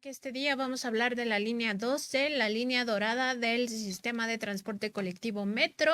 Que este día vamos a hablar de la línea 12, la línea dorada del sistema de transporte colectivo Metro,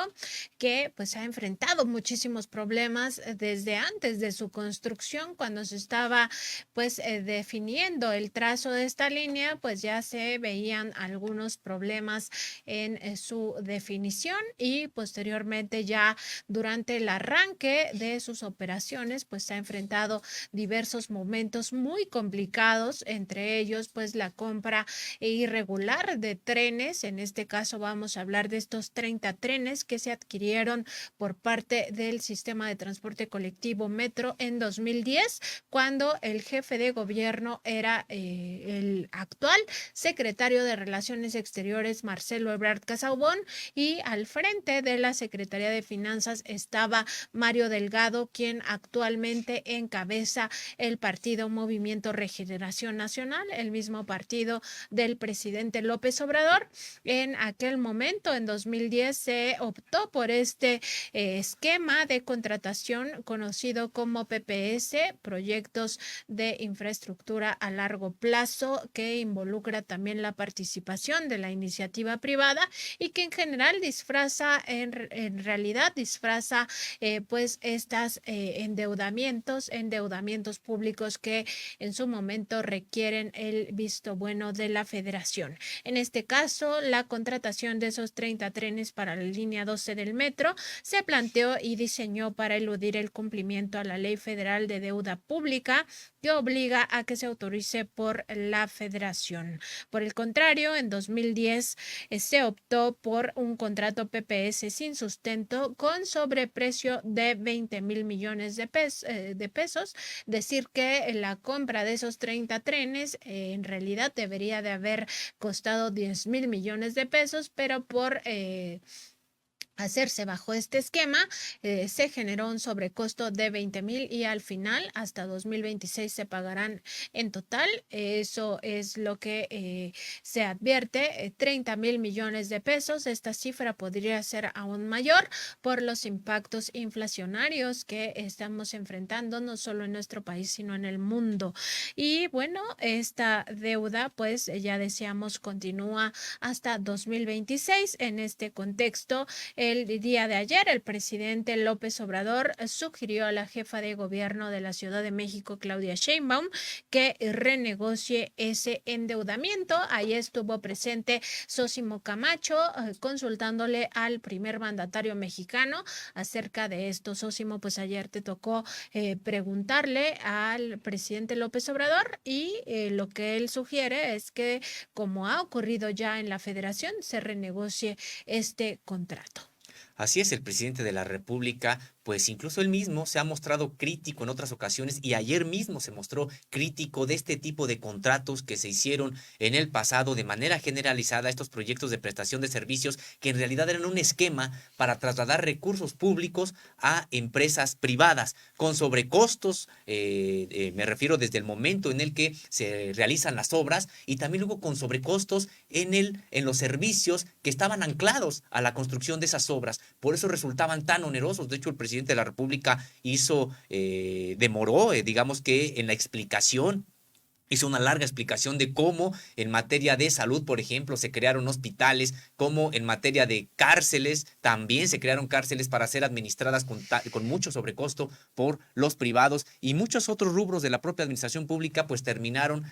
que pues ha enfrentado muchísimos problemas desde antes de su construcción. Cuando se estaba pues definiendo el trazo de esta línea, pues ya se veían algunos problemas en su definición, y posteriormente ya durante el arranque de sus operaciones pues se ha enfrentado diversos momentos muy complicados, entre ellos pues la compra irregular de trenes. En este caso vamos a hablar de estos 30 trenes que se adquirieron por parte del sistema de transporte colectivo Metro en 2010, cuando el jefe de gobierno era el actual secretario de Relaciones Exteriores, Marcelo Ebrard Casaubon, y al frente de la Secretaría de Finanzas estaba Mario Delgado, quien actualmente encabeza el partido Movimiento Regeneración Nacional, el mismo partido del presidente López Obrador. En aquel momento, en 2010, se optó por este esquema de contratación conocido como PPS, proyectos de infraestructura a largo plazo, que involucra también la participación de la iniciativa privada y que en general disfraza, en realidad disfraza pues estas endeudamientos públicos que en su momento requieren el visto bueno de la Federación. En este caso, la contratación de esos 30 trenes para la línea 12 del metro se planteó y diseñó para eludir el cumplimiento a la Ley Federal de Deuda Pública, que obliga a que se autorice por la Federación. Por el contrario, en 2010 se optó por un contrato PPS sin sustento con sobreprecio de 20,000 millones de pesos. Decir que la compra de esos 30 trenes en realidad debería de haber costado 10,000 millones de pesos, pero por hacerse bajo este esquema, se generó un sobrecosto de 20,000 y al final hasta 2026 se pagarán en total. Eso es lo que se advierte, 30,000 millones de pesos. Esta cifra podría ser aún mayor por los impactos inflacionarios que estamos enfrentando no solo en nuestro país sino en el mundo. Y bueno, esta deuda pues ya decíamos continúa hasta 2026. En este contexto, el día de ayer, el presidente López Obrador sugirió a la jefa de gobierno de la Ciudad de México, Claudia Sheinbaum, que renegocie ese endeudamiento. Ahí estuvo presente Sósimo Camacho consultándole al primer mandatario mexicano acerca de esto. Sósimo, pues ayer te tocó preguntarle al presidente López Obrador y lo que él sugiere es que, como ha ocurrido ya en la Federación, se renegocie este contrato. Así es, el presidente de la República, pues incluso él mismo se ha mostrado crítico en otras ocasiones y ayer mismo se mostró crítico de este tipo de contratos que se hicieron en el pasado de manera generalizada, estos proyectos de prestación de servicios que en realidad eran un esquema para trasladar recursos públicos a empresas privadas con sobrecostos, me refiero desde el momento en el que se realizan las obras y también luego con sobrecostos en los servicios que estaban anclados a la construcción de esas obras. Por eso resultaban tan onerosos. De hecho, el presidente de la República demoró, digamos que en la explicación. Hizo una larga explicación de cómo en materia de salud, por ejemplo, se crearon hospitales, cómo en materia de cárceles también se crearon cárceles para ser administradas con mucho sobrecosto por los privados y muchos otros rubros de la propia administración pública pues terminaron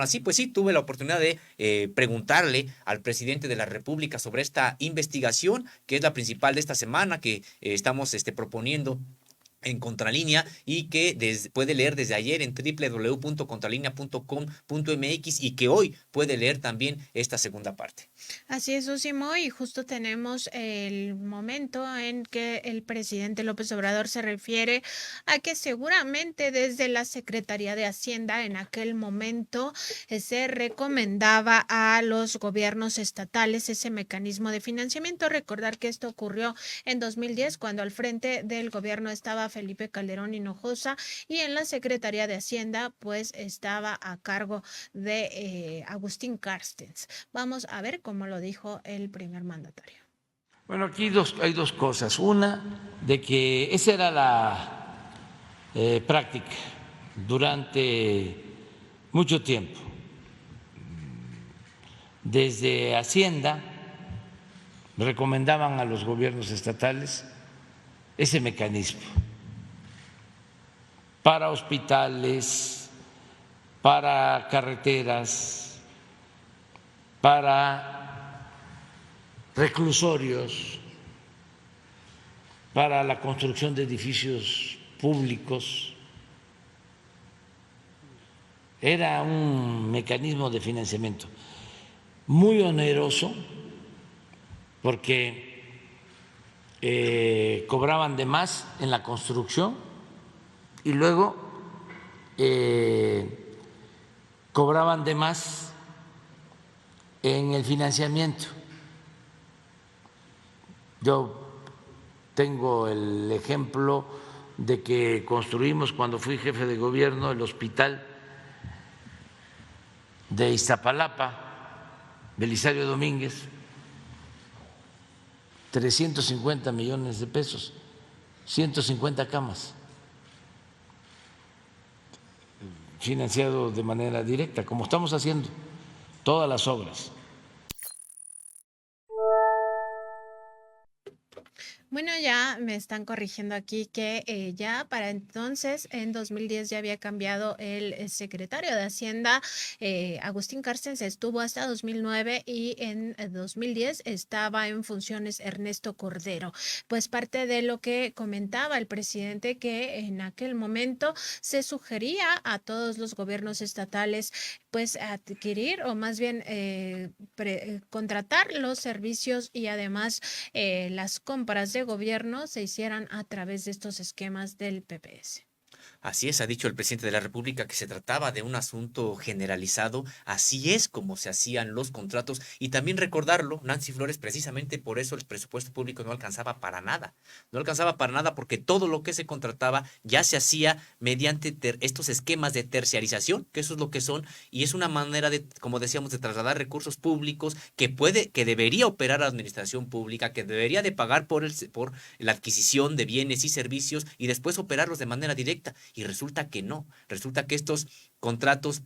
así. Pues sí, tuve la oportunidad de preguntarle al presidente de la República sobre esta investigación, que es la principal de esta semana, que estamos proponiendo en Contralínea y que puede leer desde ayer en www.contralinea.com.mx y que hoy puede leer también esta segunda parte. Así es, Úsimo, y justo tenemos el momento en que el presidente López Obrador se refiere a que seguramente desde la Secretaría de Hacienda en aquel momento se recomendaba a los gobiernos estatales ese mecanismo de financiamiento. Recordar que esto ocurrió en 2010 cuando al frente del gobierno estaba Felipe Calderón Hinojosa y en la Secretaría de Hacienda pues estaba a cargo de Agustín Carstens. Vamos a ver cómo lo dijo el primer mandatario. Bueno, aquí hay dos cosas. Una, de que esa era la práctica durante mucho tiempo, desde Hacienda recomendaban a los gobiernos estatales ese mecanismo para hospitales, para carreteras, para reclusorios, para la construcción de edificios públicos. Era un mecanismo de financiamiento muy oneroso porque cobraban de más en la construcción y luego cobraban de más en el financiamiento. Yo tengo el ejemplo de que construimos cuando fui jefe de gobierno el hospital de Iztapalapa, Belisario Domínguez, 350 millones de pesos, 150 camas, financiado de manera directa, como estamos haciendo todas las obras. Bueno, ya me están corrigiendo aquí que ya para entonces, en 2010, ya había cambiado el secretario de Hacienda. Agustín Carstens estuvo hasta 2009 y en 2010 estaba en funciones Ernesto Cordero. Pues parte de lo que comentaba el presidente, que en aquel momento se sugería a todos los gobiernos estatales pues adquirir o más bien contratar los servicios y además las compras de gobierno se hicieran a través de estos esquemas del PPS. Así es, ha dicho el presidente de la República que se trataba de un asunto generalizado, así es como se hacían los contratos y también recordarlo, Nancy Flores, precisamente por eso el presupuesto público no alcanzaba para nada, no alcanzaba para nada porque todo lo que se contrataba ya se hacía mediante estos esquemas de terciarización, que eso es lo que son y es una manera de, como decíamos, de trasladar recursos públicos que debería operar la administración pública, que debería de pagar por la adquisición de bienes y servicios y después operarlos de manera directa. Y resulta que no, resulta que estos contratos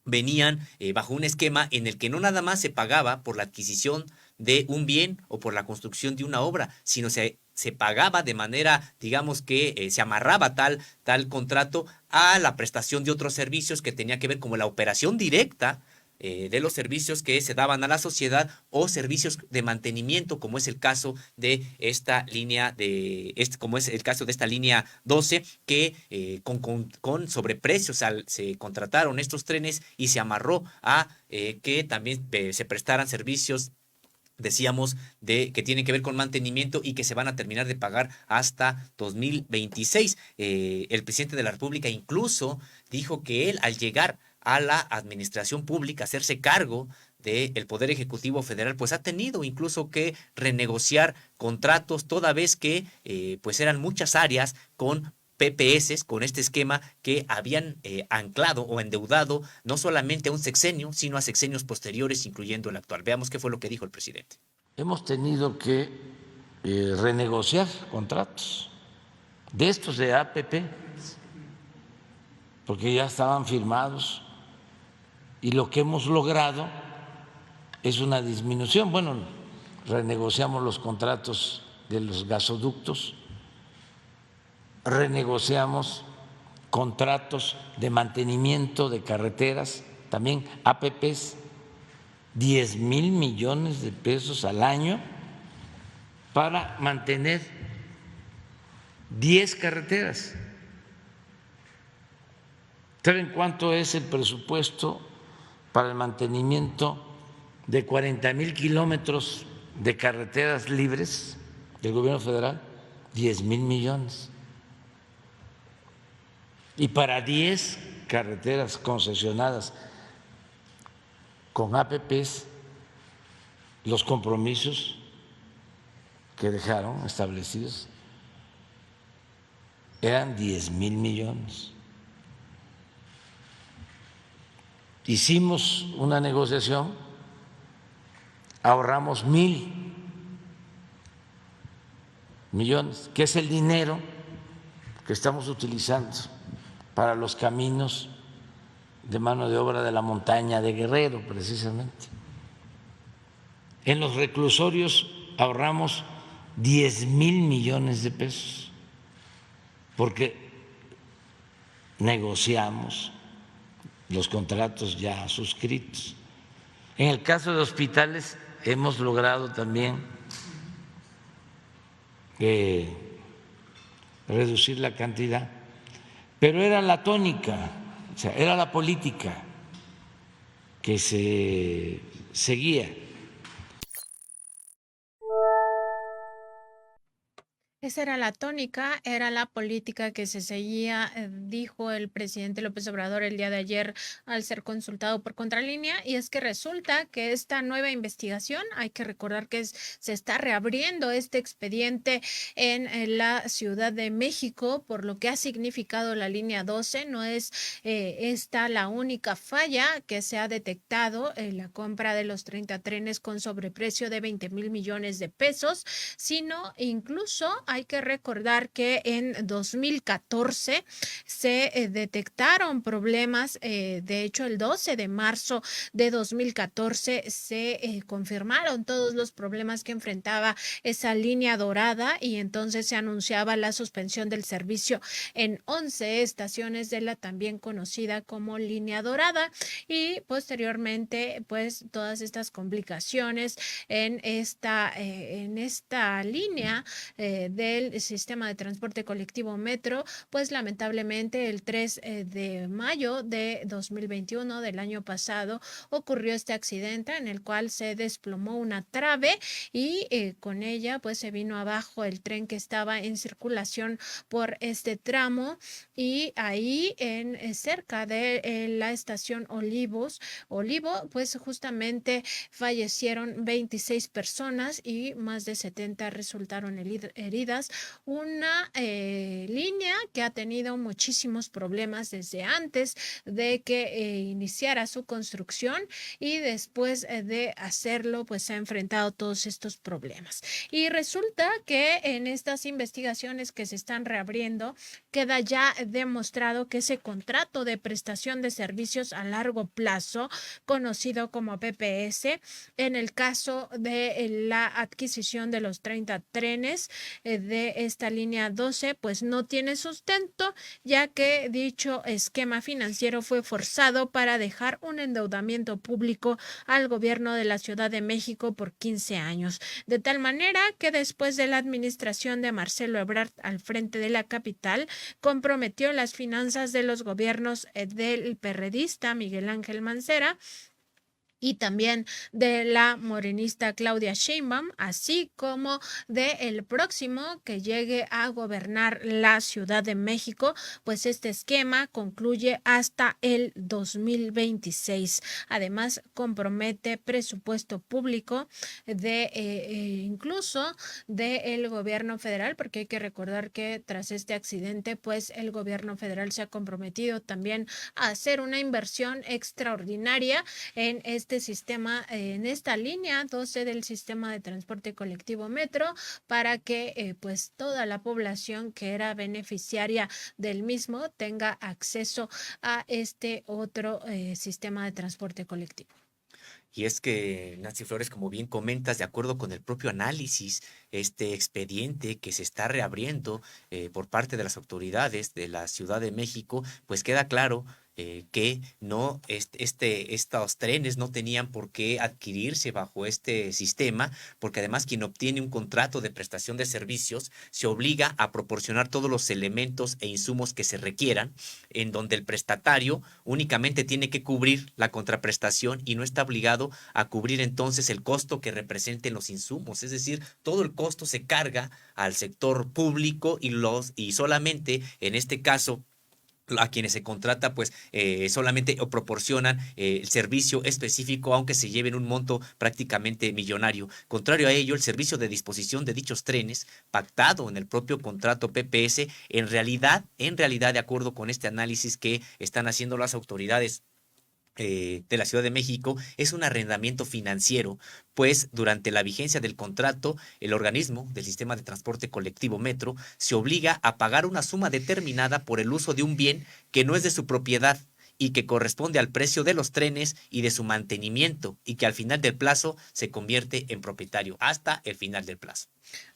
venían bajo un esquema en el que no nada más se pagaba por la adquisición de un bien o por la construcción de una obra, sino se pagaba de manera, digamos que se amarraba tal contrato a la prestación de otros servicios que tenía que ver como la operación directa de los servicios que se daban a la sociedad o servicios de mantenimiento, como es el caso de esta línea como es el caso de esta línea 12, que con sobreprecios se contrataron estos trenes y se amarró a que también se prestaran servicios, decíamos, que tienen que ver con mantenimiento y que se van a terminar de pagar hasta 2026. El presidente de la República incluso dijo que él, al llegar a la administración pública, hacerse cargo del Poder Ejecutivo Federal, pues ha tenido incluso que renegociar contratos, toda vez que pues eran muchas áreas con PPS, con este esquema que habían anclado o endeudado no solamente a un sexenio, sino a sexenios posteriores, incluyendo el actual. Veamos qué fue lo que dijo el presidente. Hemos tenido que renegociar contratos de estos de APP, porque ya estaban firmados, y lo que hemos logrado es una disminución. Bueno, renegociamos los contratos de los gasoductos, renegociamos contratos de mantenimiento de carreteras, también APPs, 10,000 millones de pesos al año para mantener 10 carreteras. ¿Saben cuánto es el presupuesto para el mantenimiento de 40,000 kilómetros de carreteras libres del gobierno federal? 10,000 millones. Y para 10 carreteras concesionadas con APPs, los compromisos que dejaron establecidos eran 10,000 millones. Hicimos una negociación, ahorramos 1,000 millones, que es el dinero que estamos utilizando para los caminos de mano de obra de la montaña de Guerrero, precisamente. En los reclusorios ahorramos 10,000 millones de pesos porque negociamos los contratos ya suscritos. En el caso de hospitales hemos logrado también reducir la cantidad, pero era la tónica, o sea, era la política que se seguía. Esa era la tónica, era la política que se seguía, dijo el presidente López Obrador el día de ayer al ser consultado por Contralínea, y es que resulta que esta nueva investigación, hay que recordar que se está reabriendo este expediente en la Ciudad de México, por lo que ha significado la línea 12, no es esta la única falla que se ha detectado en la compra de los 30 trenes con sobreprecio de 20,000 millones de pesos, sino incluso hay que recordar que en 2014 se detectaron problemas, de hecho el 12 de marzo de 2014 se confirmaron todos los problemas que enfrentaba esa línea dorada y entonces se anunciaba la suspensión del servicio en 11 estaciones de la también conocida como línea dorada, y posteriormente pues todas estas complicaciones en esta línea del sistema de transporte colectivo Metro, pues lamentablemente el 3 de mayo de 2021 del año pasado ocurrió este accidente en el cual se desplomó una trave y con ella pues se vino abajo el tren que estaba en circulación por este tramo, y ahí en cerca de la estación Olivo, pues justamente fallecieron 26 personas y más de 70 resultaron heridas. Una línea que ha tenido muchísimos problemas desde antes de que iniciara su construcción, y después de hacerlo pues se ha enfrentado todos estos problemas. Y resulta que en estas investigaciones que se están reabriendo queda ya demostrado que ese contrato de prestación de servicios a largo plazo, conocido como PPS, en el caso de la adquisición de los 30 trenes de esta línea 12, pues no tiene sustento, ya que dicho esquema financiero fue forzado para dejar un endeudamiento público al gobierno de la Ciudad de México por 15 años, de tal manera que después de la administración de Marcelo Ebrard al frente de la capital, comprometió las finanzas de los gobiernos del perredista Miguel Ángel Mancera y también de la morenista Claudia Sheinbaum, así como del próximo que llegue a gobernar la Ciudad de México, pues este esquema concluye hasta el 2026. Además, compromete presupuesto público de incluso del gobierno federal, porque hay que recordar que tras este accidente, pues el gobierno federal se ha comprometido también a hacer una inversión extraordinaria en este sistema, en esta línea 12 del sistema de transporte colectivo Metro, para que pues toda la población que era beneficiaria del mismo tenga acceso a este otro sistema de transporte colectivo. Y es que, Nancy Flores, como bien comentas, de acuerdo con el propio análisis, este expediente que se está reabriendo por parte de las autoridades de la Ciudad de México, pues queda claro que no, estos trenes no tenían por qué adquirirse bajo este sistema, porque además quien obtiene un contrato de prestación de servicios se obliga a proporcionar todos los elementos e insumos que se requieran, en donde el prestatario únicamente tiene que cubrir la contraprestación y no está obligado a cubrir entonces el costo que representen los insumos. Es decir, todo el costo se carga al sector público y solamente en este caso a quienes se contrata, pues solamente o proporcionan el servicio específico, aunque se lleven un monto prácticamente millonario. Contrario a ello, el servicio de disposición de dichos trenes, pactado en el propio contrato PPS, en realidad, de acuerdo con este análisis que están haciendo las autoridades de la Ciudad de México, es un arrendamiento financiero, pues durante la vigencia del contrato, el organismo del sistema de transporte colectivo Metro se obliga a pagar una suma determinada por el uso de un bien que no es de su propiedad y que corresponde al precio de los trenes y de su mantenimiento, y que al final del plazo se convierte en propietario hasta el final del plazo.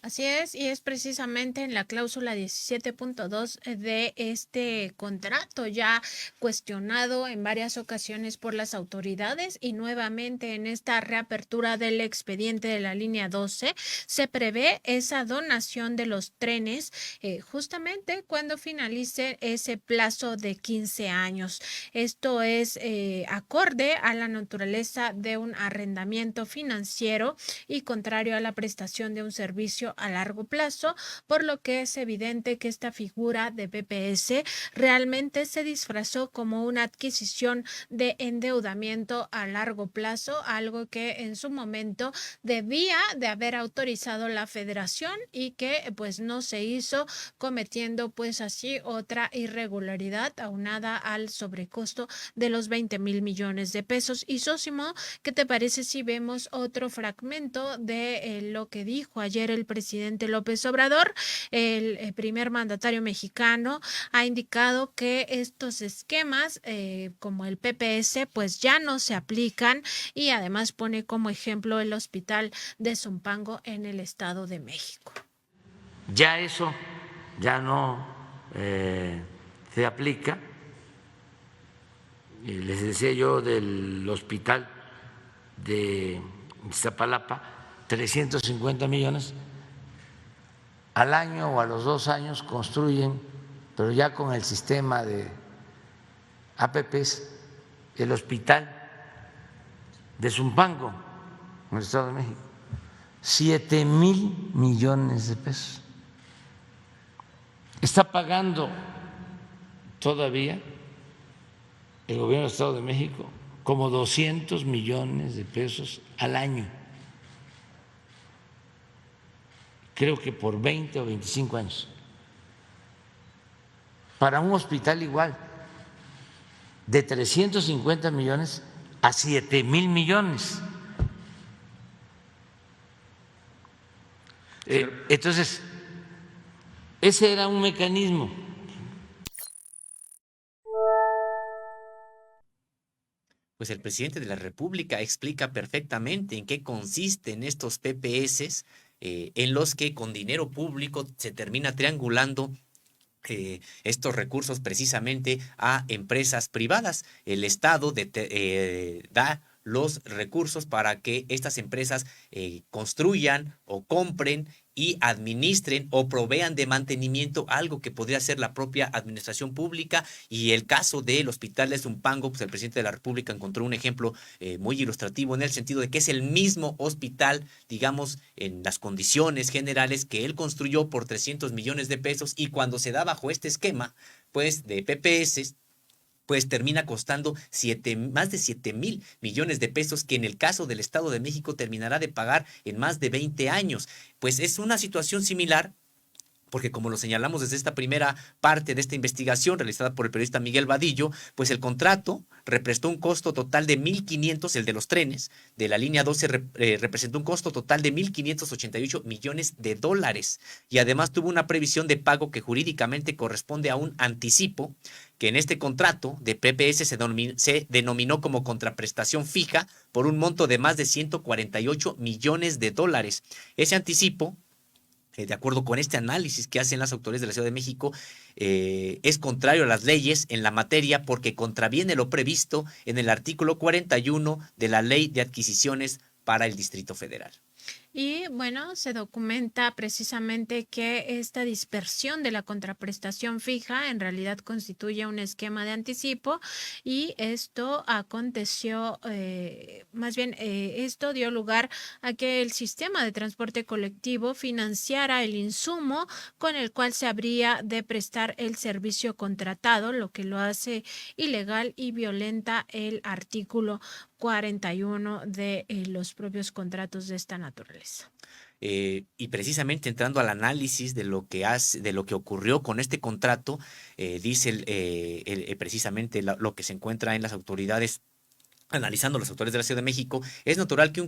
Así es, y es precisamente en la cláusula 17.2 de este contrato ya cuestionado en varias ocasiones por las autoridades, y nuevamente en esta reapertura del expediente de la línea 12 se prevé esa donación de los trenes justamente cuando finalice ese plazo de 15 años. Esto es acorde a la naturaleza de un arrendamiento financiero y contrario a la prestación de un servicio a largo plazo, por lo que es evidente que esta figura de PPS realmente se disfrazó como una adquisición de endeudamiento a largo plazo, algo que en su momento debía de haber autorizado la Federación y que pues no se hizo, cometiendo pues así otra irregularidad aunada al sobrecosto de los 20,000 millones de pesos. Y Sósimo, ¿qué te parece si vemos otro fragmento de lo que dijo ayer el presidente López Obrador? El primer mandatario mexicano ha indicado que estos esquemas como el PPS pues ya no se aplican, y además pone como ejemplo el hospital de Zumpango en el Estado de México. Ya eso ya no se aplica. Les decía yo del hospital de Iztapalapa, 350 millones. Al año o a los 2 años construyen, pero ya con el sistema de APPs, el hospital de Zumpango, en el Estado de México, 7,000 millones de pesos. Está pagando todavía el gobierno del Estado de México como 200 millones de pesos al año. Creo que por 20 o 25 años. Para un hospital igual, de 350 millones a 7,000 millones. Entonces, ese era un mecanismo. Pues el presidente de la República explica perfectamente en qué consisten estos PPS, en los que con dinero público se termina triangulando estos recursos precisamente a empresas privadas. El Estado da los recursos para que estas empresas construyan o compren y administren o provean de mantenimiento algo que podría ser la propia administración pública. Y el caso del hospital de Zumpango, pues el presidente de la República encontró un ejemplo muy ilustrativo, en el sentido de que es el mismo hospital, digamos, en las condiciones generales, que él construyó por 300 millones de pesos, y cuando se da bajo este esquema pues de PPS, pues termina costando más de 7,000 millones de pesos, que en el caso del Estado de México terminará de pagar en más de 20 años. Pues es una situación similar, porque como lo señalamos desde esta primera parte de esta investigación realizada por el periodista Miguel Vadillo, pues el contrato representó un costo total de 1,500, el de los trenes de la línea 12 representó un costo total de 1,588 millones de dólares, y además tuvo una previsión de pago que jurídicamente corresponde a un anticipo, que en este contrato de PPS se denominó como contraprestación fija por un monto de más de 148 millones de dólares. Ese anticipo, de acuerdo con este análisis que hacen las autoridades de la Ciudad de México, es contrario a las leyes en la materia, porque contraviene lo previsto en el artículo 41 de la Ley de Adquisiciones para el Distrito Federal. Y bueno, se documenta precisamente que esta dispersión de la contraprestación fija en realidad constituye un esquema de anticipo, y esto aconteció, más bien esto dio lugar a que el sistema de transporte colectivo financiara el insumo con el cual se habría de prestar el servicio contratado, lo que lo hace ilegal y violenta el artículo 41 de los propios contratos de esta naturaleza. Y precisamente entrando al análisis de lo que ocurrió con este contrato, dice precisamente lo que se encuentra en las autoridades analizando los autores de la Ciudad de México, es natural que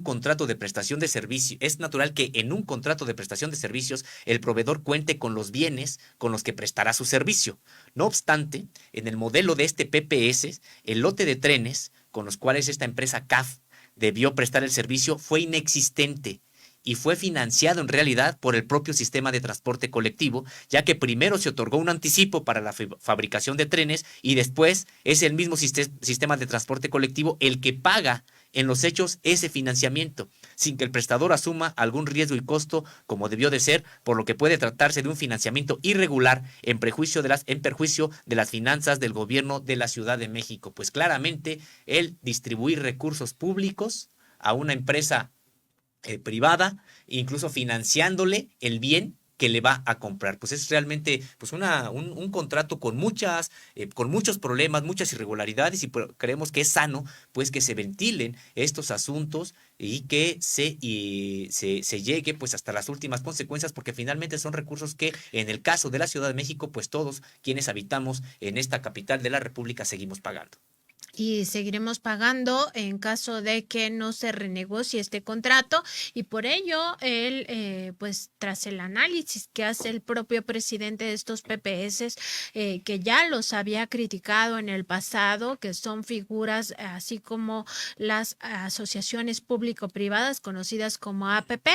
es natural que en un contrato de prestación de servicios el proveedor cuente con los bienes con los que prestará su servicio. No obstante, en el modelo de este PPS, el lote de trenes con los cuales esta empresa CAF debió prestar el servicio fue inexistente y fue financiado en realidad por el propio sistema de transporte colectivo, ya que primero se otorgó un anticipo para la fabricación de trenes y después es el mismo sistema de transporte colectivo el que paga en los hechos ese financiamiento, sin que el prestador asuma algún riesgo y costo como debió de ser, por lo que puede tratarse de un financiamiento irregular en perjuicio de las finanzas del gobierno de la Ciudad de México. Pues claramente el distribuir recursos públicos a una empresa privada, incluso financiándole el bien que le va a comprar. Pues es realmente pues un contrato con muchos problemas, muchas irregularidades y creemos que es sano pues que se ventilen estos asuntos y que se llegue pues hasta las últimas consecuencias porque finalmente son recursos que en el caso de la Ciudad de México pues todos quienes habitamos en esta capital de la República seguimos pagando. Y seguiremos pagando en caso de que no se renegocie este contrato y por ello pues tras el análisis que hace el propio presidente de estos PPS, que ya los había criticado en el pasado, que son figuras así como las asociaciones público-privadas conocidas como APP,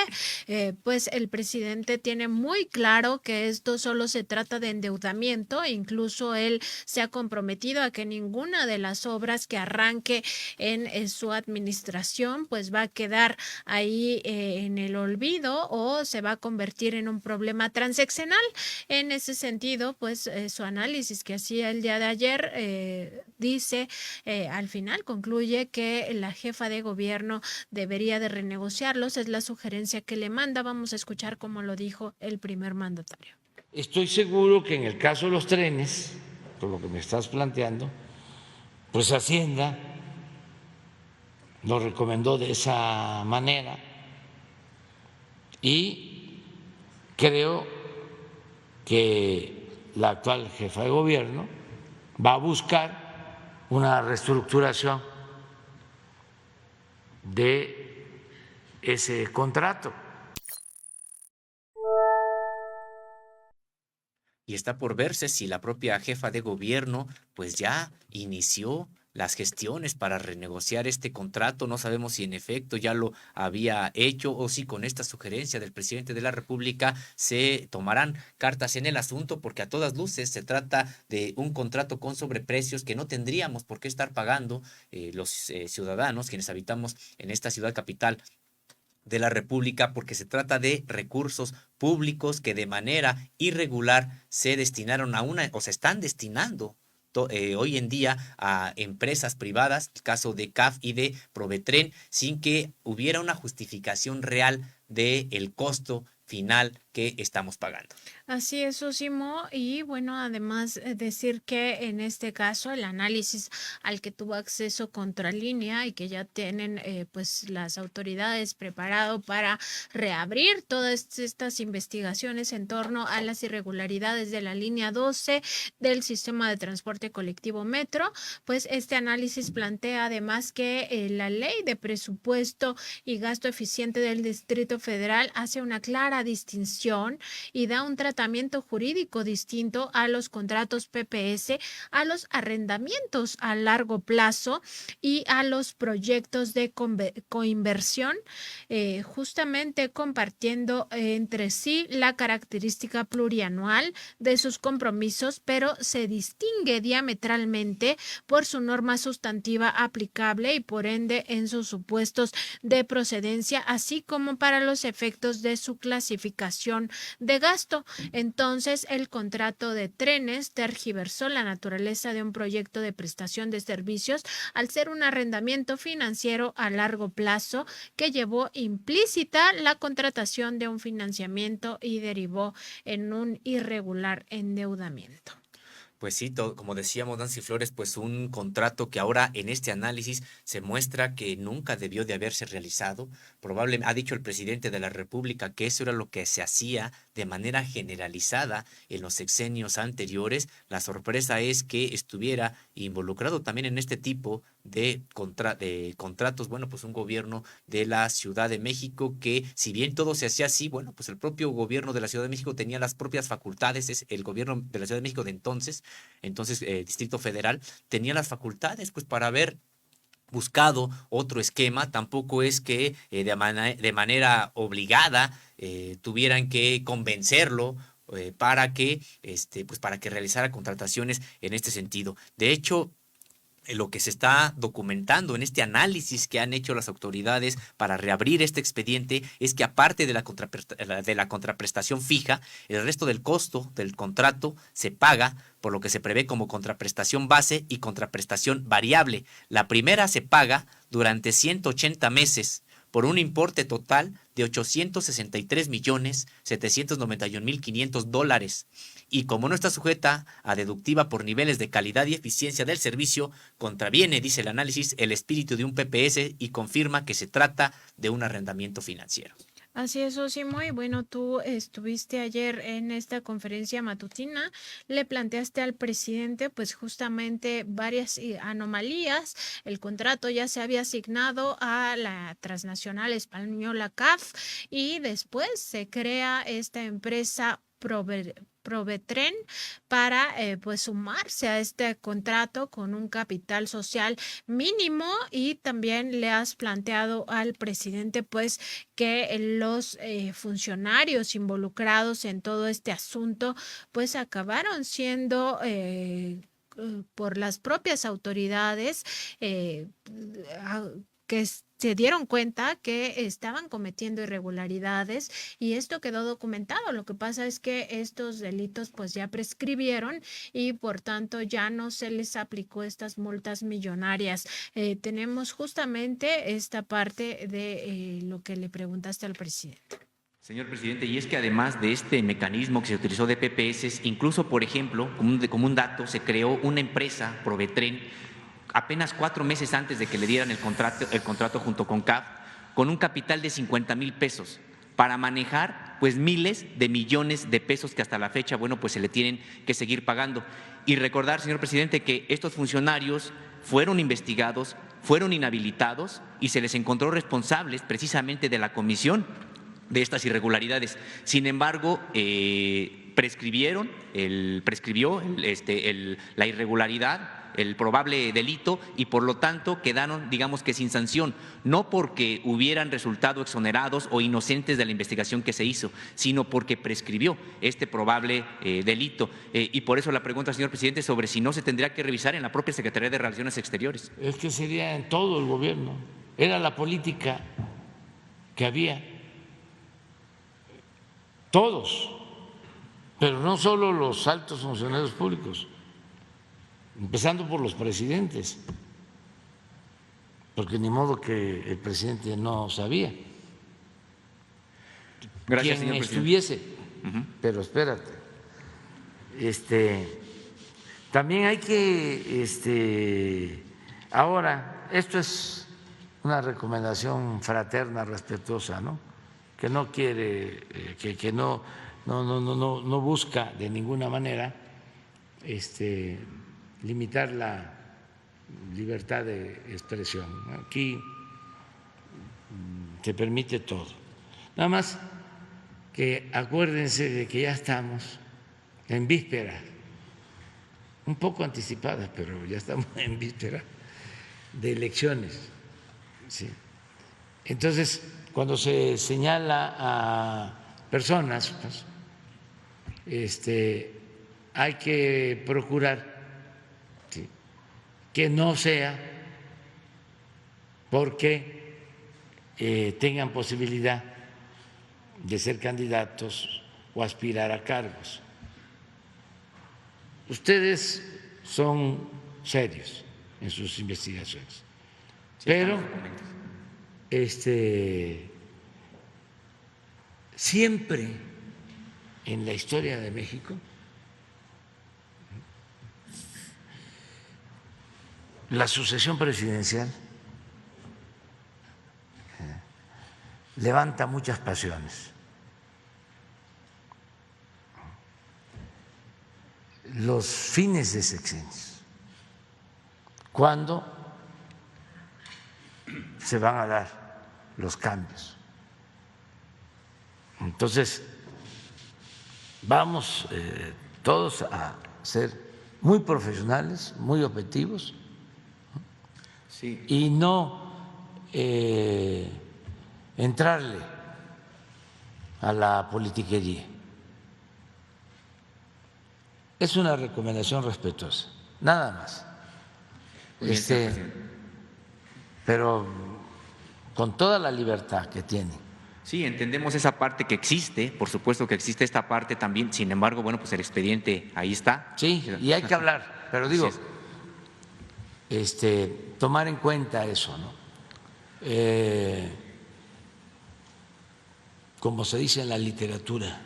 pues el presidente tiene muy claro que esto solo se trata de endeudamiento e incluso él se ha comprometido a que ninguna de las obras que arranque en su administración pues va a quedar ahí en el olvido o se va a convertir en un problema transeccional. En ese sentido pues su análisis que hacía el día de ayer dice al final concluye que la jefa de gobierno debería de renegociarlos, es la sugerencia que le manda. Vamos a escuchar cómo lo dijo el primer mandatario. Estoy seguro que en el caso de los trenes, por lo que me estás planteando, pues Hacienda lo recomendó de esa manera y creo que la actual jefa de gobierno va a buscar una reestructuración de ese contrato. Y está por verse si la propia jefa de gobierno pues ya inició las gestiones para renegociar este contrato. No sabemos si en efecto ya lo había hecho o si con esta sugerencia del presidente de la República se tomarán cartas en el asunto, porque a todas luces se trata de un contrato con sobreprecios que no tendríamos por qué estar pagando los ciudadanos, quienes habitamos en esta ciudad capital de la República, porque se trata de recursos públicos que de manera irregular se destinaron o se están destinando hoy en día a empresas privadas, el caso de CAF y de Provetren, sin que hubiera una justificación real del costo final que estamos pagando. Así es, Osimo, y bueno, además decir que en este caso el análisis al que tuvo acceso Contralínea y que ya tienen pues las autoridades preparado para reabrir todas estas investigaciones en torno a las irregularidades de la línea 12 del sistema de transporte colectivo Metro, pues este análisis plantea además que la ley de presupuesto y gasto eficiente del Distrito Federal hace una clara distinción y da un tratamiento jurídico distinto a los contratos PPS, a los arrendamientos a largo plazo y a los proyectos de coinversión, justamente compartiendo entre sí la característica plurianual de sus compromisos, pero se distingue diametralmente por su norma sustantiva aplicable y por ende en sus supuestos de procedencia, así como para los efectos de su clasificación de gasto. Entonces, el contrato de trenes tergiversó la naturaleza de un proyecto de prestación de servicios al ser un arrendamiento financiero a largo plazo que llevó implícita la contratación de un financiamiento y derivó en un irregular endeudamiento. Pues sí, como decíamos, Nancy Flores, pues un contrato que ahora en este análisis se muestra que nunca debió de haberse realizado. Probablemente ha dicho el presidente de la República que eso era lo que se hacía de manera generalizada en los sexenios anteriores. La sorpresa es que estuviera involucrado también en este tipo de contratos, bueno, pues un gobierno de la Ciudad de México que, si bien todo se hacía así, bueno, pues el propio gobierno de la Ciudad de México tenía las propias facultades, es el gobierno de la Ciudad de México de entonces Distrito Federal, tenía las facultades pues para haber buscado otro esquema. Tampoco es que de manera obligada tuvieran que convencerlo para que realizara contrataciones en este sentido. De hecho, lo que se está documentando en este análisis que han hecho las autoridades para reabrir este expediente es que, aparte de la contraprestación fija, el resto del costo del contrato se paga por lo que se prevé como contraprestación base y contraprestación variable. La primera se paga durante 180 meses por un importe total de $863,791,500. Y como no está sujeta a deductiva por niveles de calidad y eficiencia del servicio, contraviene, dice el análisis, el espíritu de un PPS y confirma que se trata de un arrendamiento financiero. Así es, Osimo. Y bueno, tú estuviste ayer en esta conferencia matutina, le planteaste al presidente pues justamente varias anomalías. El contrato ya se había asignado a la transnacional española CAF y después se crea esta empresa Provetren para pues sumarse a este contrato con un capital social mínimo, y también le has planteado al presidente pues que los funcionarios involucrados en todo este asunto pues acabaron siendo por las propias autoridades que se dieron cuenta que estaban cometiendo irregularidades, y esto quedó documentado. Lo que pasa es que estos delitos pues ya prescribieron y por tanto ya no se les aplicó estas multas millonarias. Tenemos justamente esta parte de lo que le preguntaste al presidente. Señor presidente, y es que además de este mecanismo que se utilizó de PPS, incluso, por ejemplo, como un dato, se creó una empresa, Provetren, apenas 4 meses antes de que le dieran el contrato junto con CAF, con un capital de 50,000 pesos para manejar pues miles de millones de pesos que hasta la fecha, bueno, pues se le tienen que seguir pagando. Y recordar, señor presidente, que estos funcionarios fueron investigados, fueron inhabilitados y se les encontró responsables precisamente de la comisión de estas irregularidades. Sin embargo, prescribió la irregularidad, el probable delito, y por lo tanto quedaron, digamos que sin sanción, no porque hubieran resultado exonerados o inocentes de la investigación que se hizo, sino porque prescribió este probable delito. Y por eso la pregunta, señor presidente, sobre si no se tendría que revisar en la propia Secretaría de Relaciones Exteriores. Es que sería en todo el gobierno, era la política que había, todos, pero no solo los altos funcionarios públicos, empezando por los presidentes, porque ni modo que el presidente no sabía. Gracias, quien señor estuviese. Pero espérate, también hay que, ahora, esto es una recomendación fraterna, respetuosa, ¿no? Que no quiere, que no busca de ninguna manera limitar la libertad de expresión. Aquí se permite todo. Nada más que acuérdense de que ya estamos en víspera, un poco anticipadas, pero ya estamos en víspera de elecciones. ¿Sí? Entonces, cuando se señala a personas, pues, hay que procurar que no sea porque tengan posibilidad de ser candidatos o aspirar a cargos. Ustedes son serios en sus investigaciones, pero siempre en la historia de México la sucesión presidencial levanta muchas pasiones. Los fines de sexenios, cuando se van a dar los cambios. Entonces, vamos todos a ser muy profesionales, muy objetivos, Sí. y no entrarle a la politiquería. Es una recomendación respetuosa, nada más. Muy bien, señor presidente. Pero con toda la libertad que tiene. Sí, entendemos esa parte que existe, por supuesto que existe esta parte también, sin embargo, bueno, pues el expediente ahí está. Sí, y hay que hablar, pero Así digo, es. tomar en cuenta eso, ¿no? Como se dice en la literatura,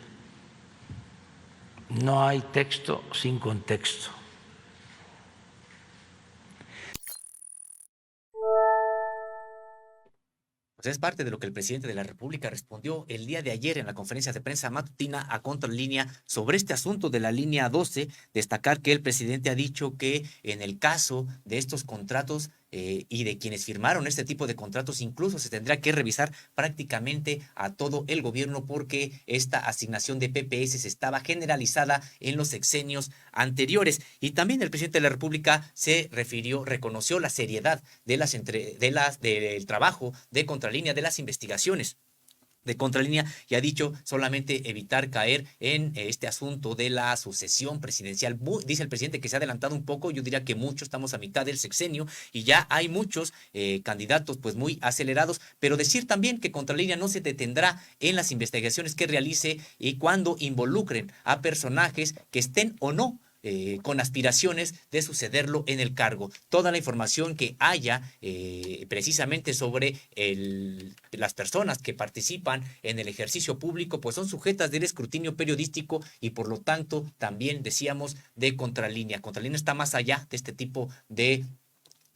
no hay texto sin contexto. Pues es parte de lo que el presidente de la República respondió el día de ayer en la conferencia de prensa matutina a Contralínea sobre este asunto de la línea 12. Destacar que el presidente ha dicho que en el caso de estos contratos y de quienes firmaron este tipo de contratos, incluso se tendrá que revisar prácticamente a todo el gobierno porque esta asignación de PPS estaba generalizada en los sexenios anteriores. Y también el presidente de la República se refirió, reconoció la seriedad del trabajo de Contralínea, de las investigaciones de Contralínea, y ha dicho solamente evitar caer en este asunto de la sucesión presidencial. Dice el presidente que se ha adelantado un poco, yo diría que mucho, estamos a mitad del sexenio y ya hay muchos candidatos pues muy acelerados, pero decir también que Contralínea no se detendrá en las investigaciones que realice y cuando involucren a personajes que estén o no con aspiraciones de sucederlo en el cargo. Toda la información que haya precisamente sobre las personas que participan en el ejercicio público, pues son sujetas del escrutinio periodístico y por lo tanto también decíamos de Contralínea. Contralínea está más allá de este tipo de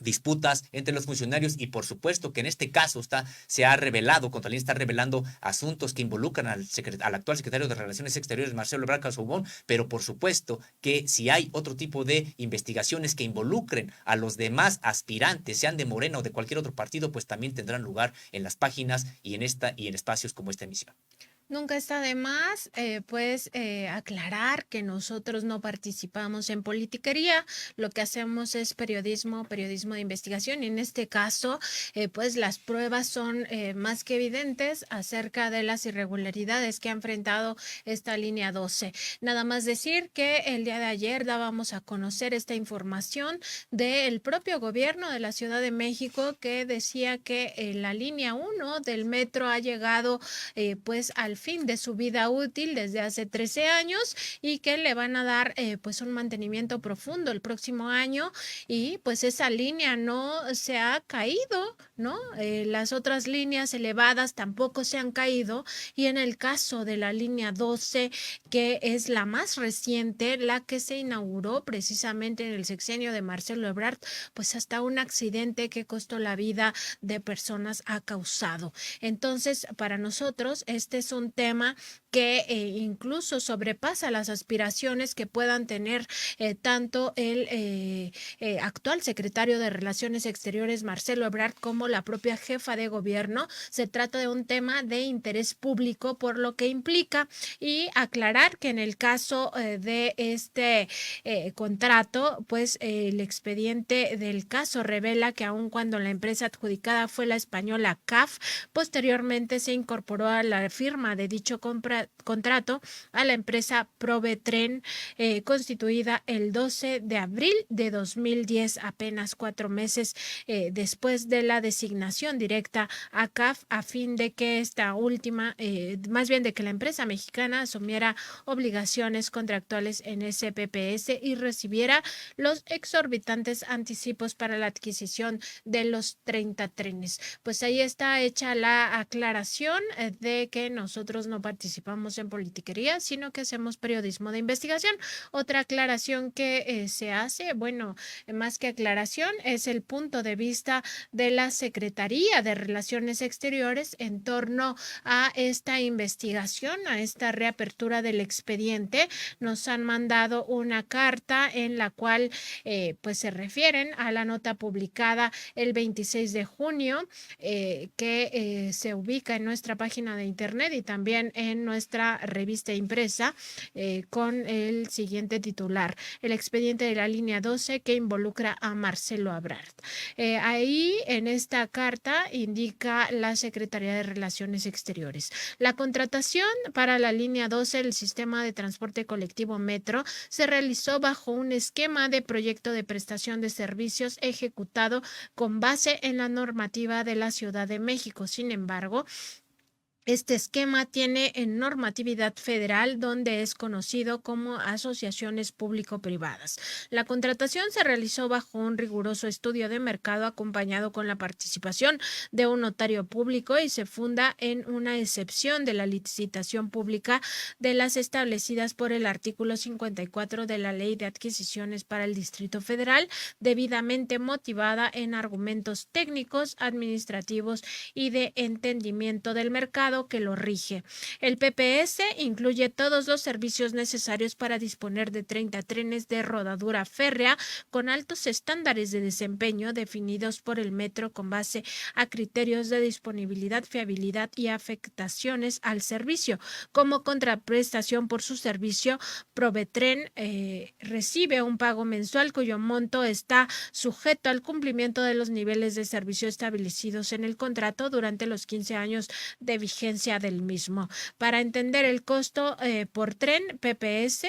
disputas entre los funcionarios y por supuesto que en este caso se ha revelado, Contralínea está revelando asuntos que involucran al actual secretario de Relaciones Exteriores, Marcelo Ebrard Casaubon, pero por supuesto que si hay otro tipo de investigaciones que involucren a los demás aspirantes, sean de Morena o de cualquier otro partido, pues también tendrán lugar en las páginas y en espacios como esta emisión. Nunca está de más, aclarar que nosotros no participamos en politiquería, lo que hacemos es periodismo de investigación y en este caso, pues las pruebas son más que evidentes acerca de las irregularidades que ha enfrentado esta línea 12. Nada más decir que el día de ayer dábamos a conocer esta información del propio gobierno de la Ciudad de México que decía que la línea 1 del metro ha llegado pues al fin de su vida útil desde hace 13 años y que le van a dar pues un mantenimiento profundo el próximo año y pues esa línea no se ha caído, ¿no? Las otras líneas elevadas tampoco se han caído y en el caso de la línea 12, que es la más reciente, la que se inauguró precisamente en el sexenio de Marcelo Ebrard, pues hasta un accidente que costó la vida de personas ha causado. Entonces, para nosotros, este es un tema que incluso sobrepasa las aspiraciones que puedan tener tanto el actual secretario de Relaciones Exteriores, Marcelo Ebrard, como la propia jefa de gobierno. Se trata de un tema de interés público, por lo que implica, y aclarar que en el caso de este contrato, pues el expediente del caso revela que aun cuando la empresa adjudicada fue la española CAF, posteriormente se incorporó a la firma de dicho contrato a la empresa Provetren, constituida el 12 de abril de 2010, apenas 4 meses después de la designación directa a CAF, a fin de que esta última, más bien de que la empresa mexicana asumiera obligaciones contractuales en ese PPS y recibiera los exorbitantes anticipos para la adquisición de los 30 trenes. Pues ahí está hecha la aclaración de que nosotros nosotros no participamos en politiquería, sino que hacemos periodismo de investigación. Otra aclaración que se hace, bueno, más que aclaración, es el punto de vista de la Secretaría de Relaciones Exteriores en torno a esta investigación, a esta reapertura del expediente. Nos han mandado una carta en la cual pues se refieren a la nota publicada el 26 de junio que se ubica en nuestra página de internet y también en nuestra revista impresa con el siguiente titular: el expediente de la línea 12 que involucra a Marcelo Ebrard. Ahí en esta carta indica la Secretaría de Relaciones Exteriores: la contratación para la línea 12 del sistema de transporte colectivo Metro se realizó bajo un esquema de proyecto de prestación de servicios ejecutado con base en la normativa de la Ciudad de México. Sin embargo, este esquema tiene normatividad federal, donde es conocido como asociaciones público-privadas. La contratación se realizó bajo un riguroso estudio de mercado acompañado con la participación de un notario público y se funda en una excepción de la licitación pública de las establecidas por el artículo 54 de la Ley de Adquisiciones para el Distrito Federal, debidamente motivada en argumentos técnicos, administrativos y de entendimiento del mercado que lo rige. El PPS incluye todos los servicios necesarios para disponer de 30 trenes de rodadura férrea con altos estándares de desempeño definidos por el Metro con base a criterios de disponibilidad, fiabilidad y afectaciones al servicio. Como contraprestación por su servicio, Provetren recibe un pago mensual cuyo monto está sujeto al cumplimiento de los niveles de servicio establecidos en el contrato durante los 15 años de vigencia del mismo. Para entender el costo por tren, PPS,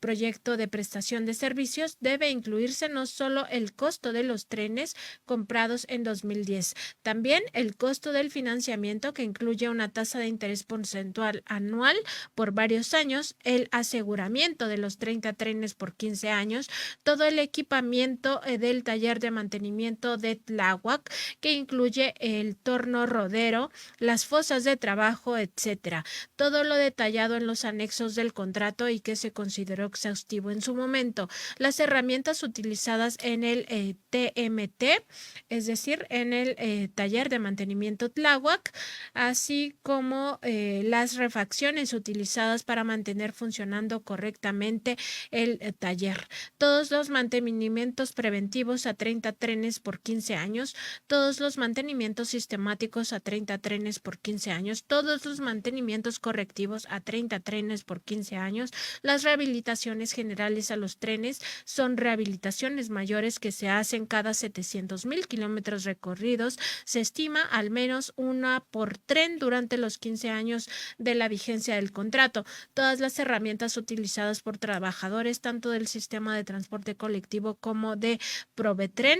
proyecto de prestación de servicios, debe incluirse no solo el costo de los trenes comprados en 2010, también el costo del financiamiento, que incluye una tasa de interés porcentual anual por varios años, el aseguramiento de los 30 trenes por 15 años, todo el equipamiento del taller de mantenimiento de Tláhuac, que incluye el torno rodero, las fosas de trabajo, etcétera. Todo lo detallado en los anexos del contrato y que se consideró exhaustivo en su momento. Las herramientas utilizadas en el TMT, es decir, en el taller de mantenimiento Tláhuac, así como las refacciones utilizadas para mantener funcionando correctamente el taller. Todos los mantenimientos preventivos a 30 trenes por 15 años, todos los mantenimientos sistemáticos a 30 trenes por 15 años, todos los mantenimientos correctivos a 30 trenes por 15 años. Las rehabilitaciones generales a los trenes son rehabilitaciones mayores que se hacen cada 700,000 kilómetros recorridos. Se estima al menos una por tren durante los 15 años de la vigencia del contrato. Todas las herramientas utilizadas por trabajadores tanto del sistema de transporte colectivo como de Provetren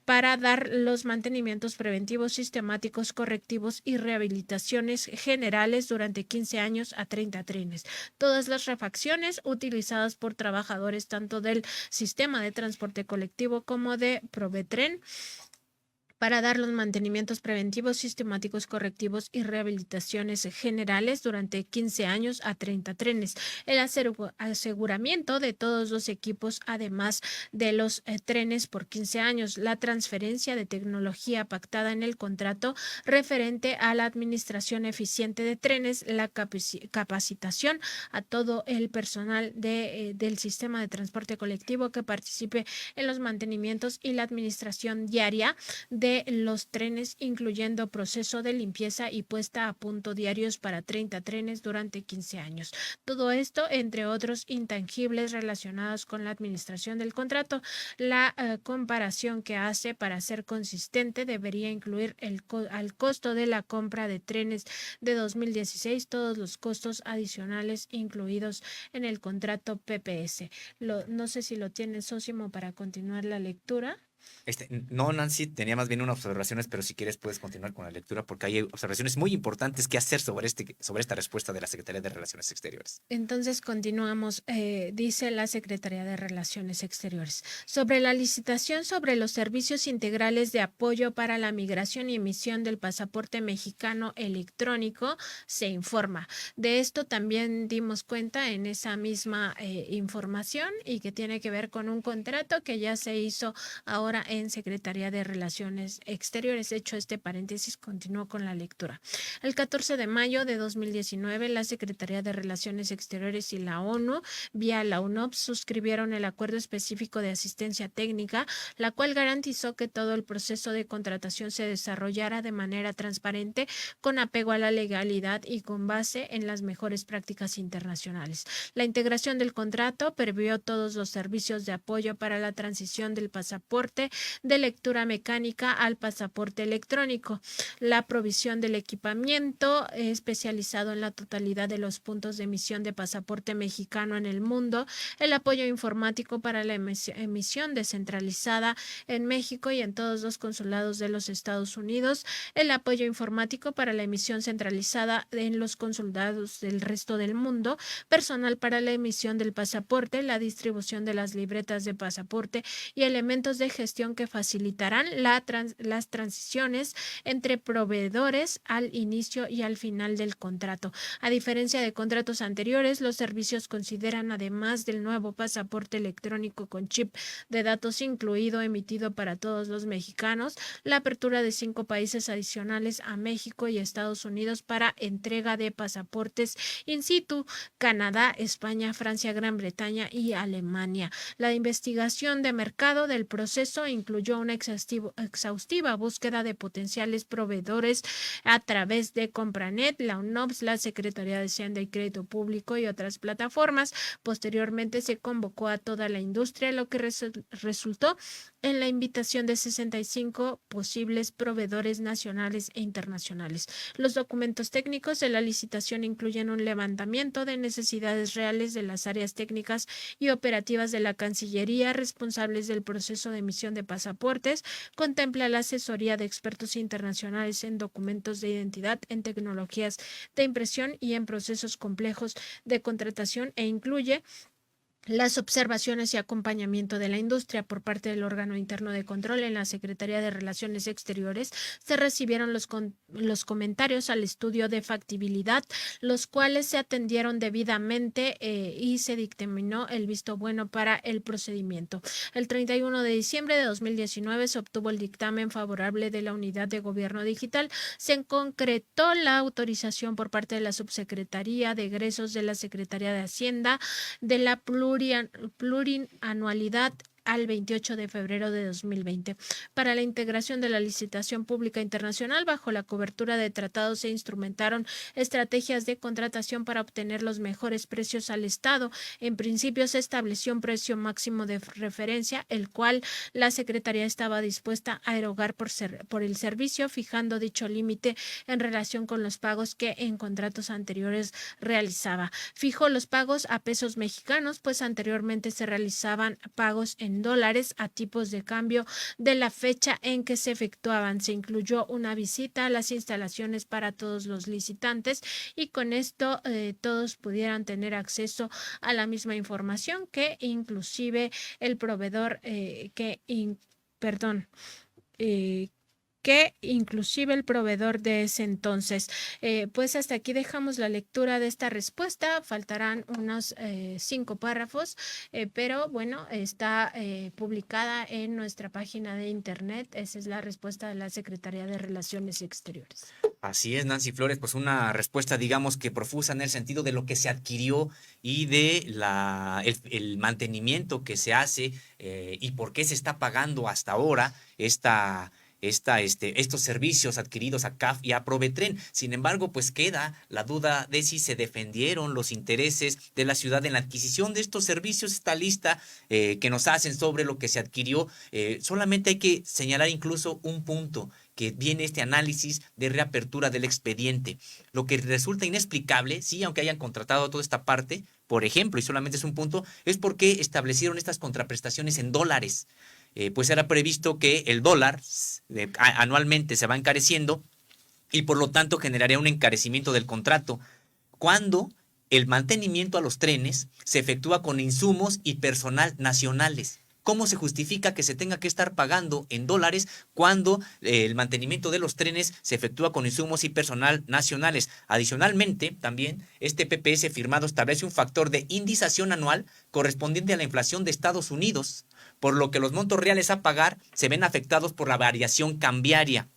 para dar los mantenimientos preventivos, sistemáticos, correctivos y rehabilitaciones generales durante 15 años a 30 trenes. Todas las refacciones utilizadas por trabajadores tanto del sistema de transporte colectivo como de Provetren para dar los mantenimientos preventivos, sistemáticos, correctivos y rehabilitaciones generales durante 15 años a 30 trenes. El aseguramiento de todos los equipos, además de los trenes por 15 años. La transferencia de tecnología pactada en el contrato referente a la administración eficiente de trenes, la capacitación a todo el personal del sistema de transporte colectivo que participe en los mantenimientos y la administración diaria de los trenes, incluyendo proceso de limpieza y puesta a punto diarios para 30 trenes durante 15 años. Todo esto, entre otros intangibles relacionados con la administración del contrato. La comparación que hace para ser consistente debería incluir al costo de la compra de trenes de 2016 todos los costos adicionales incluidos en el contrato PPS. No sé si lo tiene Sósimo para continuar la lectura. No, Nancy, tenía más bien unas observaciones, pero si quieres puedes continuar con la lectura porque hay observaciones muy importantes que hacer sobre esta respuesta de la Secretaría de Relaciones Exteriores. Entonces continuamos, dice la Secretaría de Relaciones Exteriores. Sobre la licitación sobre los servicios integrales de apoyo para la migración y emisión del pasaporte mexicano electrónico, se informa. De esto también dimos cuenta en esa misma información y que tiene que ver con un contrato que ya se hizo ahora en Secretaría de Relaciones Exteriores. Hecho este paréntesis, continúo con la lectura. El 14 de mayo de 2019, la Secretaría de Relaciones Exteriores y la ONU, vía la UNOPS, suscribieron el acuerdo específico de asistencia técnica, la cual garantizó que todo el proceso de contratación se desarrollara de manera transparente, con apego a la legalidad y con base en las mejores prácticas internacionales. La integración del contrato previó todos los servicios de apoyo para la transición del pasaporte de lectura mecánica al pasaporte electrónico, la provisión del equipamiento especializado en la totalidad de los puntos de emisión de pasaporte mexicano en el mundo, el apoyo informático para la emisión descentralizada en México y en todos los consulados de los Estados Unidos, el apoyo informático para la emisión centralizada en los consulados del resto del mundo, personal para la emisión del pasaporte, la distribución de las libretas de pasaporte y elementos de gestión que facilitarán las transiciones entre proveedores al inicio y al final del contrato. A diferencia de contratos anteriores, los servicios consideran, además del nuevo pasaporte electrónico con chip de datos incluido emitido para todos los mexicanos, la apertura de 5 países adicionales a México y Estados Unidos para entrega de pasaportes in situ: Canadá, España, Francia, Gran Bretaña y Alemania. La investigación de mercado del proceso incluyó una exhaustiva búsqueda de potenciales proveedores a través de Compranet, la UNOPS, la Secretaría de Hacienda y Crédito Público y otras plataformas. Posteriormente se convocó a toda la industria, lo que resultó en la invitación de 65 posibles proveedores nacionales e internacionales. Los documentos técnicos de la licitación incluyen un levantamiento de necesidades reales de las áreas técnicas y operativas de la Cancillería responsables del proceso de emisión de pasaportes, contempla la asesoría de expertos internacionales en documentos de identidad, en tecnologías de impresión y en procesos complejos de contratación, e incluye las observaciones y acompañamiento de la industria. Por parte del órgano interno de control en la Secretaría de Relaciones Exteriores se recibieron los comentarios al estudio de factibilidad, los cuales se atendieron debidamente y se dictaminó el visto bueno para el procedimiento. El 31 de diciembre de 2019 se obtuvo el dictamen favorable de la Unidad de Gobierno Digital. Se concretó la autorización por parte de la Subsecretaría de Egresos de la Secretaría de Hacienda de la plurianualidad al 28 de febrero de 2020 para la integración de la licitación pública internacional. Bajo la cobertura de tratados se instrumentaron estrategias de contratación para obtener los mejores precios al Estado. En principio se estableció un precio máximo de referencia, el cual la Secretaría estaba dispuesta a erogar por el servicio, fijando dicho límite en relación con los pagos que en contratos anteriores realizaba. Fijó los pagos a pesos mexicanos, pues anteriormente se realizaban pagos en dólares a tipos de cambio de la fecha en que se efectuaban. Se incluyó una visita a las instalaciones para todos los licitantes y con esto todos pudieran tener acceso a la misma información, que inclusive el proveedor que inclusive el proveedor de ese entonces. Pues hasta aquí dejamos la lectura de esta respuesta. Faltarán unos 5 párrafos, pero bueno, está publicada en nuestra página de internet. Esa es la respuesta de la Secretaría de Relaciones Exteriores. Así es, Nancy Flores, pues una respuesta, digamos, que profusa en el sentido de lo que se adquirió y de el mantenimiento que se hace y por qué se está pagando hasta ahora estos servicios adquiridos a CAF y a Provetren. Sin embargo, pues queda la duda de si se defendieron los intereses de la ciudad en la adquisición de estos servicios. Esta lista que nos hacen sobre lo que se adquirió, solamente hay que señalar incluso un punto, que viene este análisis de reapertura del expediente. Lo que resulta inexplicable, sí, aunque hayan contratado toda esta parte, por ejemplo, y solamente es un punto, es por qué establecieron estas contraprestaciones en dólares. pues era previsto que el dólar anualmente se va encareciendo y por lo tanto generaría un encarecimiento del contrato, cuando el mantenimiento a los trenes se efectúa con insumos y personal nacionales. ¿Cómo se justifica que se tenga que estar pagando en dólares cuando el mantenimiento de los trenes se efectúa con insumos y personal nacionales? Adicionalmente, también este PPS firmado establece un factor de indización anual correspondiente a la inflación de Estados Unidos, por lo que los montos reales a pagar se ven afectados por la variación cambiaria.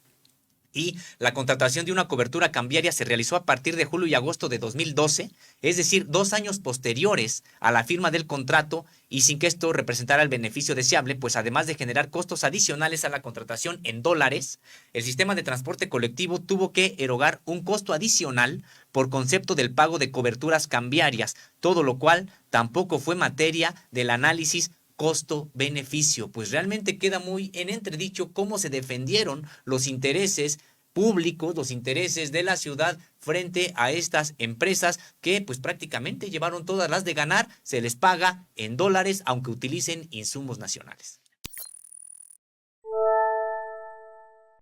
Y la contratación de una cobertura cambiaria se realizó a partir de julio y agosto de 2012, es decir, 2 años posteriores a la firma del contrato, y sin que esto representara el beneficio deseable, pues además de generar costos adicionales a la contratación en dólares, el sistema de transporte colectivo tuvo que erogar un costo adicional por concepto del pago de coberturas cambiarias, todo lo cual tampoco fue materia del análisis costo-beneficio. Pues realmente queda muy en entredicho cómo se defendieron los intereses públicos, los intereses de la ciudad frente a estas empresas que pues prácticamente llevaron todas las de ganar, se les paga en dólares aunque utilicen insumos nacionales.